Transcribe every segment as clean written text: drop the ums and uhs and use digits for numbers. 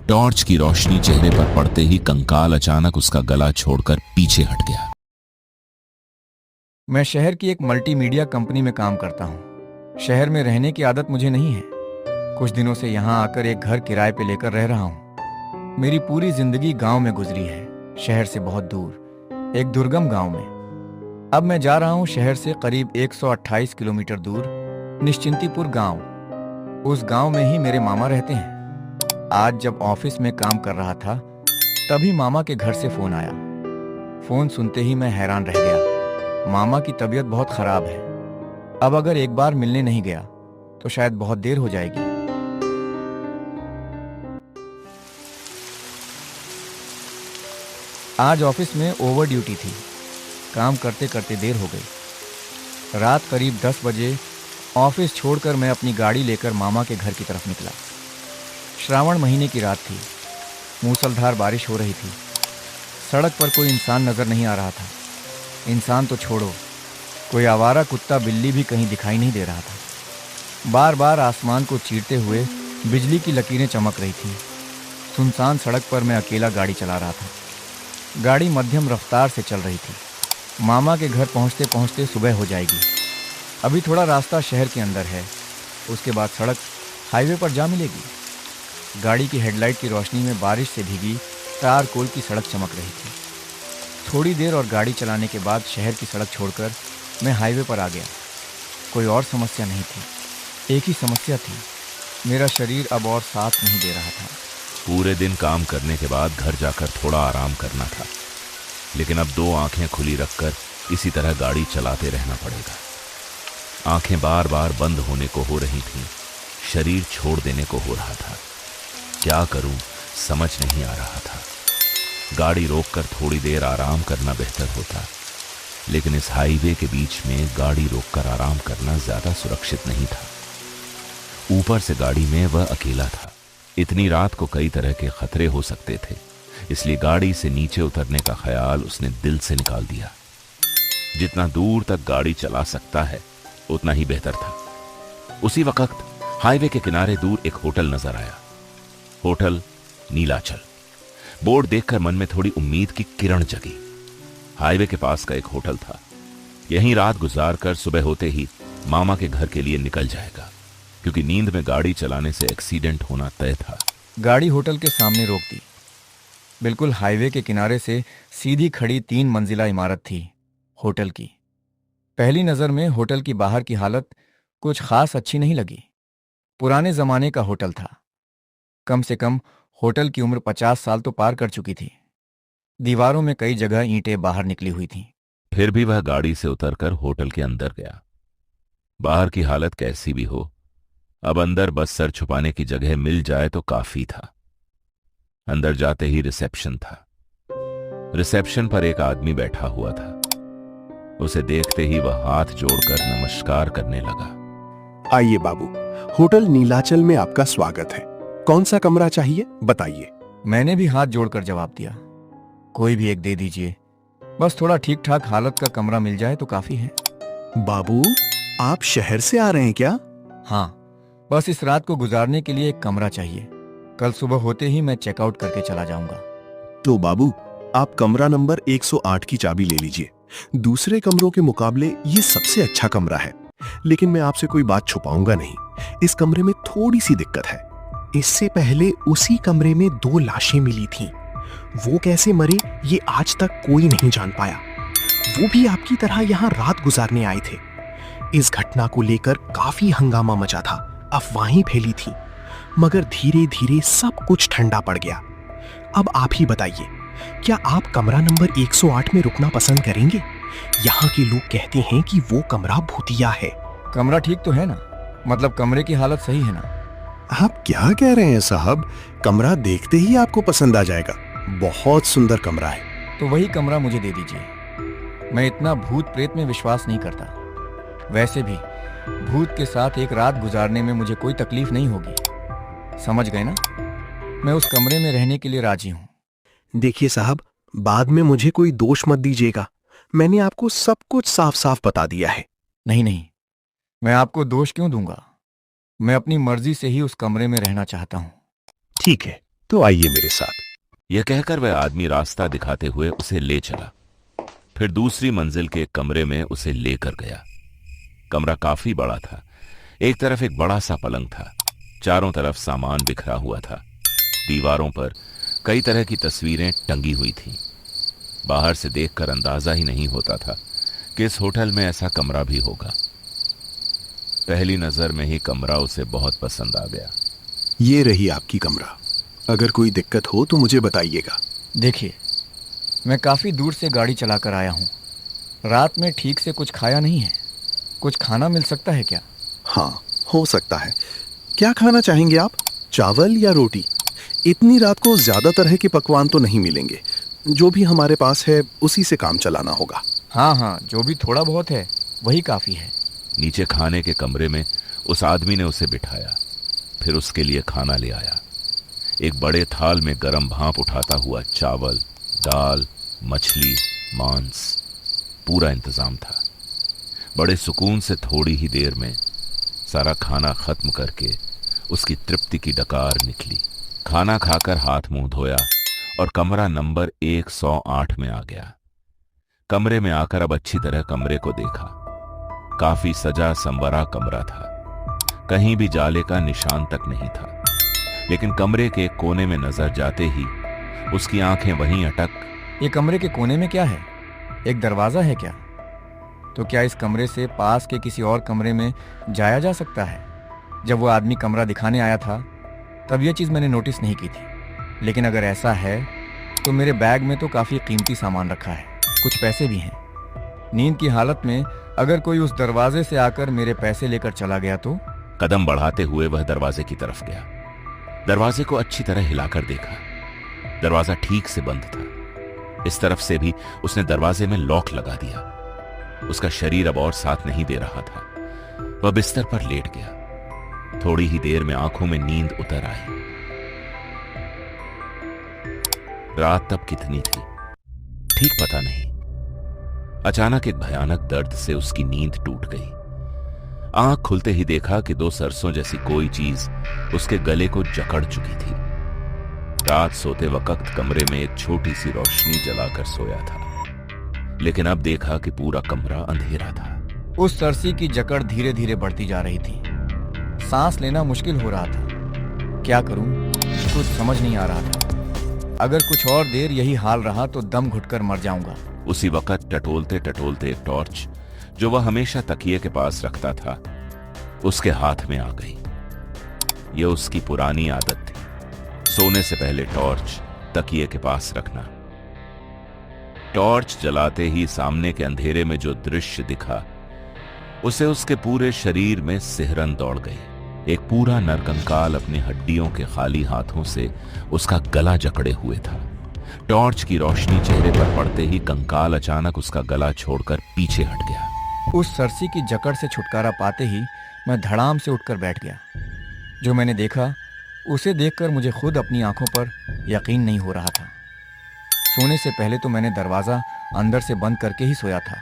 Torch की रोशनी चेहरे पर पड़ते ही कंकाल अचानक उसका गला छोड़कर पीछे हट गया। मैं शहर की एक मल्टीमीडिया कंपनी में काम करता हूँ। शहर में रहने की आदत मुझे नहीं है। कुछ दिनों से यहाँ आकर एक घर किराए पे लेकर रह रहा हूँ। मेरी पूरी जिंदगी गांव में गुजरी है, शहर से बहुत दूर, एक दुर्गम गांव में। अब मैं जा रहा हूँ शहर से करीब 128 किलोमीटर दूर, निश्चिंतीपुर गांव। उस गांव में ही मेरे मामा रहते हैं। आज जब ऑफिस में काम कर रहा था, तभी मामा के घर से फोन आया। फोन सुनते ही मैं हैरान रह गया। मामा की तबीयत बहुत खराब है। अब अगर एक बार मिलने नहीं गया तो शायद बहुत देर हो जाएगी। आज ऑफिस में ओवर ड्यूटी थी। काम करते करते देर हो गई। रात करीब 10 बजे ऑफिस छोड़कर मैं अपनी गाड़ी लेकर मामा के घर की तरफ निकला। श्रावण महीने की रात थी। मूसलाधार बारिश हो रही थी। सड़क पर कोई इंसान नजर नहीं आ रहा था। इंसान तो छोड़ो, कोई आवारा कुत्ता बिल्ली भी कहीं दिखाई नहीं दे रहा था। बार बार आसमान को चीरते हुए बिजली की लकीरें चमक रही थीं। सुनसान सड़क पर मैं अकेला गाड़ी चला रहा था। गाड़ी मध्यम रफ्तार से चल रही थी। मामा के घर पहुंचते पहुंचते सुबह हो जाएगी। अभी थोड़ा रास्ता शहर के अंदर है, उसके बाद सड़क हाईवे पर जा मिलेगी। गाड़ी की हेडलाइट की रोशनी में बारिश से भीगी तार कोल की सड़क चमक रही थी। थोड़ी देर और गाड़ी चलाने के बाद शहर की सड़क छोड़कर मैं हाईवे पर आ गया। कोई और समस्या नहीं थी, एक ही समस्या थी, मेरा शरीर अब और साथ नहीं दे रहा था। पूरे दिन काम करने के बाद घर जाकर थोड़ा आराम करना था, लेकिन अब दो आंखें खुली रखकर इसी तरह गाड़ी चलाते रहना पड़ेगा। आंखें बार बार बंद होने को हो रही थीं, शरीर छोड़ देने को हो रहा था। क्या करूं समझ नहीं आ रहा था। गाड़ी रोककर थोड़ी देर आराम करना बेहतर होता, लेकिन इस हाईवे के बीच में गाड़ी रोककर आराम करना ज्यादा सुरक्षित नहीं था। ऊपर से गाड़ी में वह अकेला था। इतनी रात को कई तरह के खतरे हो सकते थे, इसलिए गाड़ी से नीचे उतरने का ख्याल उसने दिल से निकाल दिया। जितना दूर तक गाड़ी चला सकता है उतना ही बेहतर था। उसी वक्त हाईवे के किनारे दूर एक होटल नजर आया। होटल नीलाचल। बोर्ड देखकर मन में थोड़ी उम्मीद की किरण जगी। हाईवे के पास का एक होटल था। यहीं रात गुजार कर सुबह होते ही मामा के घर के लिए निकल जाएगा, क्योंकि नींद में गाड़ी चलाने से एक्सीडेंट होना तय था। गाड़ी होटल के सामने रोक दी। बिल्कुल हाईवे के किनारे से सीधी खड़ी 3 मंजिला इमारत थी होटल की। पहली नजर में होटल की बाहर की हालत कुछ खास अच्छी नहीं लगी। पुराने जमाने का होटल था। कम से कम होटल की उम्र 50 साल तो पार कर चुकी थी। दीवारों में कई जगह ईंटें बाहर निकली हुई थीं। फिर भी वह गाड़ी से उतरकर होटल के अंदर गया। बाहर की हालत कैसी भी हो, अब अंदर बस सर छुपाने की जगह मिल जाए तो काफी था। अंदर जाते ही रिसेप्शन था। रिसेप्शन पर एक आदमी बैठा हुआ था। उसे देखते ही वह हाथ जोड़कर नमस्कार करने लगा। आइए बाबू, होटल नीलाचल में आपका स्वागत है। कौन सा कमरा चाहिए बताइए। मैंने भी हाथ जोड़कर जवाब दिया, कोई भी एक दे दीजिए, बस थोड़ा ठीक ठाक हालत का कमरा मिल जाए तो काफी है। बाबू, आप शहर से आ रहे हैं क्या? हाँ, बस इस रात को गुजारने के लिए एक कमरा चाहिए। कल सुबह होते ही मैं चेकआउट करके चला जाऊंगा। तो बाबू, आप कमरा नंबर 108 की चाबी ले लीजिए। दूसरे कमरों के मुकाबले ये सबसे अच्छा कमरा है, लेकिन मैं आपसे कोई बात छुपाऊंगा नहीं। इस कमरे में थोड़ी सी दिक्कत है। इससे पहले उसी कमरे में 2 लाशें मिली थीं। वो कैसे मरे ये आज तक कोई नहीं जान पाया। वो भी आपकी तरह यहाँ रात गुजारने आए थे। इस घटना को लेकर काफी हंगामा मचा था, अफवाहें फैली थीं, मगर धीरे धीरे सब कुछ ठंडा पड़ गया। अब आप ही बताइए, क्या आप कमरा नंबर 108 में रुकना पसंद करेंगे? यहाँ के लोग कहते हैं कि वो कमरा भूतिया है। कमरा ठीक तो है ना? मतलब कमरे की हालत सही है ना? आप क्या कह रहे हैं साहब? कमरा देखते ही आपको पसंद आ जाएगा। बहुत सुंदर कमरा है। तो वही कमरा मुझे दे दीजिए। मैं इतना भूत प्रेत में विश्वास नहीं करता। वैसे भी भूत के साथ एक रात गुजारने में मुझे कोई तकलीफ नहीं होगी। समझ गए ना? मैं उस कमरे में रहने के लिए राजी हूँ। देखिए साहब, बाद में मुझे कोई दोष मत दीजिएगा। मैंने आपको सब कुछ साफ साफ बता दिया है। नहीं नहीं, मैं आपको दोष क्यों दूंगा? मैं अपनी मर्जी से ही उस कमरे में रहना चाहता हूँ। ठीक है, तो आइए मेरे साथ। यह कहकर वह आदमी रास्ता दिखाते हुए उसे ले चला। फिर दूसरी मंजिल के एक कमरे में उसे लेकर गया। कमरा काफी बड़ा था। एक तरफ एक बड़ा सा पलंग था, चारों तरफ सामान बिखरा हुआ था। दीवारों पर कई तरह की तस्वीरें टंगी हुई थीं। बाहर से देखकर अंदाजा ही नहीं होता था कि इस होटल में ऐसा कमरा भी होगा। पहली नजर में ही कमरा उसे बहुत पसंद आ गया। ये रही आपकी कमरा। अगर कोई दिक्कत हो तो मुझे बताइएगा। देखिए, मैं काफ़ी दूर से गाड़ी चलाकर आया हूँ। रात में ठीक से कुछ खाया नहीं है। कुछ खाना मिल सकता है क्या? हाँ, हो सकता है। क्या खाना चाहेंगे आप? चावल या रोटी? इतनी रात को ज्यादा तरह के पकवान तो नहीं मिलेंगे। जो भी हमारे पास है उसी से काम चलाना होगा। हाँ हाँ, जो भी थोड़ा बहुत है वही काफ़ी है। नीचे खाने के कमरे में उस आदमी ने उसे बिठाया, फिर उसके लिए खाना ले आया। एक बड़े थाल में गरम भाप उठाता हुआ चावल, दाल, मछली, मांस, पूरा इंतजाम था। बड़े सुकून से थोड़ी ही देर में सारा खाना खत्म करके उसकी तृप्ति की डकार निकली। खाना खाकर हाथ मुंह धोया और कमरा नंबर 108 में आ गया। कमरे में आकर अब अच्छी तरह कमरे को देखा। काफी सजा संवरा कमरा था। कहीं भी जाले का निशान तक नहीं था। लेकिन कमरे के कोने में नजर जाते ही उसकी आंखें वहीं अटक। ये कमरे के कोने में क्या है? एक दरवाज़ा है क्या? तो क्या इस कमरे से पास के किसी और कमरे में जाया जा सकता है? जब वो आदमी कमरा दिखाने आया था तब ये चीज़ मैंने नोटिस नहीं की थी। लेकिन अगर ऐसा है तो मेरे बैग में तो काफ़ी कीमती सामान रखा है, कुछ पैसे भी हैं। नींद की हालत में अगर कोई उस दरवाजे से आकर मेरे पैसे लेकर चला गया तो? कदम बढ़ाते हुए वह दरवाजे की तरफ गया। दरवाजे को अच्छी तरह हिलाकर देखा। दरवाजा ठीक से बंद था। इस तरफ से भी उसने दरवाजे में लॉक लगा दिया। उसका शरीर अब और साथ नहीं दे रहा था। वह बिस्तर पर लेट गया। थोड़ी ही देर में आंखों में नींद उतर आई। रात तब कितनी थी ठीक पता नहीं। अचानक एक भयानक दर्द से उसकी नींद टूट गई। आंख खुलते ही देखा कि दो सरसों जैसी कोई चीज उसके गले को जकड़ चुकी थी। रात सोते वक्त कमरे में एक छोटी सी रोशनी जलाकर सोया था, लेकिन अब देखा कि पूरा कमरा अंधेरा था। उस सरसी की जकड़ धीरे धीरे बढ़ती जा रही थी। सांस लेना मुश्किल हो रहा था। क्या करूं, कुछ समझ नहीं आ रहा था। अगर कुछ और देर यही हाल रहा तो दम घुटकर मर जाऊंगा। उसी वक्त टटोलते टटोलते एक टॉर्च जो वह हमेशा तकिए के पास रखता था उसके हाथ में आ गई। यह उसकी पुरानी आदत थी, सोने से पहले टॉर्च तकिए के पास रखना। टॉर्च जलाते ही सामने के अंधेरे में जो दृश्य दिखा उसे उसके पूरे शरीर में सिहरन दौड़ गई। एक पूरा नरकंकाल अपनी हड्डियों के खाली हाथों से उसका गला जकड़े हुए था। टॉर्च की रोशनी चेहरे पर पड़ते ही कंकाल अचानक उसका गला छोड़कर पीछे हट गया। उस सरसी की जकड़ से छुटकारा पाते ही मैं धड़ाम से उठकर बैठ गया। जो मैंने देखा उसे देखकर मुझे खुद अपनी आंखों पर यकीन नहीं हो रहा था। सोने से पहले तो मैंने दरवाज़ा अंदर से बंद करके ही सोया था,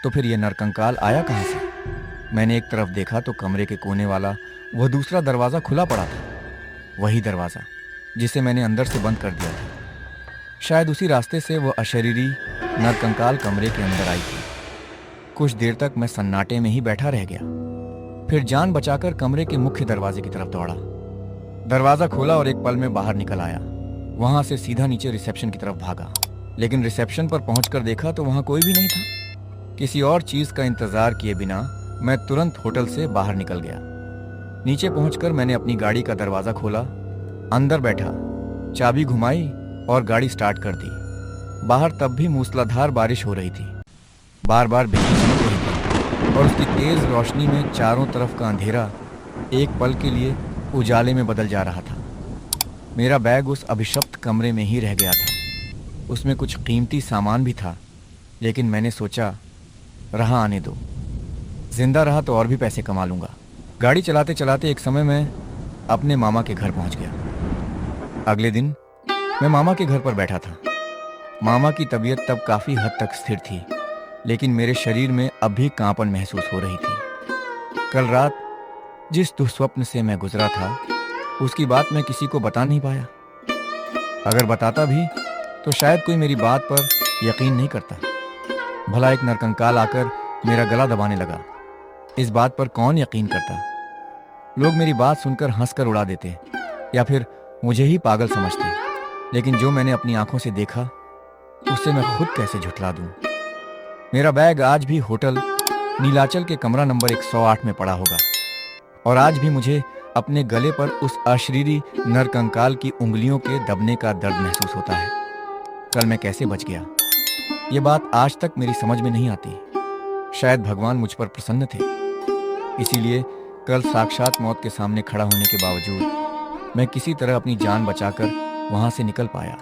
तो फिर यह नरकंकाल आया कहाँ से? मैंने एक तरफ देखा तो कमरे के कोने वाला वह दूसरा दरवाज़ा खुला पड़ा था। वही दरवाज़ा जिसे मैंने अंदर से बंद कर दिया था। शायद उसी रास्ते से वह अशरीरी नरकंकाल कमरे के अंदर आई थी। कुछ देर तक मैं सन्नाटे में ही बैठा रह गया, फिर जान बचाकर कमरे के मुख्य दरवाजे की तरफ दौड़ा। दरवाज़ा खोला और एक पल में बाहर निकल आया। वहां से सीधा नीचे रिसेप्शन की तरफ भागा, लेकिन रिसेप्शन पर पहुंचकर देखा तो वहां कोई भी नहीं था। किसी और चीज़ का इंतज़ार किए बिना मैं तुरंत होटल से बाहर निकल गया। नीचे पहुंचकर मैंने अपनी गाड़ी का दरवाज़ा खोला, अंदर बैठा, चाबी घुमाई और गाड़ी स्टार्ट कर दी। बाहर तब भी मूसलाधार बारिश हो रही थी। बार बार बिजली चमक रही थी और उसकी तेज़ रोशनी में चारों तरफ का अंधेरा एक पल के लिए उजाले में बदल जा रहा था। मेरा बैग उस अभिशप्त कमरे में ही रह गया था। उसमें कुछ कीमती सामान भी था, लेकिन मैंने सोचा रहा आने दो, जिंदा रहा तो और भी पैसे कमा लूँगा। गाड़ी चलाते चलाते एक समय मैं अपने मामा के घर पहुँच गया। अगले दिन मैं मामा के घर पर बैठा था। मामा की तबीयत तब काफ़ी हद तक स्थिर थी, लेकिन मेरे शरीर में अब भी कांपन महसूस हो रही थी। कल रात जिस दुस्वप्न से मैं गुजरा था उसकी बात मैं किसी को बता नहीं पाया। अगर बताता भी तो शायद कोई मेरी बात पर यकीन नहीं करता। भला एक नरकंकाल आकर मेरा गला दबाने लगा, इस बात पर कौन यकीन करता। लोग मेरी बात सुनकर हंसकर उड़ा देते या फिर मुझे ही पागल समझते, लेकिन जो मैंने अपनी आंखों से देखा उससे मैं खुद कैसे झुठला दूं। मेरा बैग आज भी होटल नीलाचल के कमरा नंबर 108 में पड़ा होगा और आज भी मुझे अपने गले पर उस अशरीरी नरकंकाल की उंगलियों के दबने का दर्द महसूस होता है। कल मैं कैसे बच गया, ये बात आज तक मेरी समझ में नहीं आती। शायद भगवान मुझ पर प्रसन्न थे, इसीलिए कल साक्षात मौत के सामने खड़ा होने के बावजूद मैं किसी तरह अपनी जान बचाकर वहां से निकल पाया।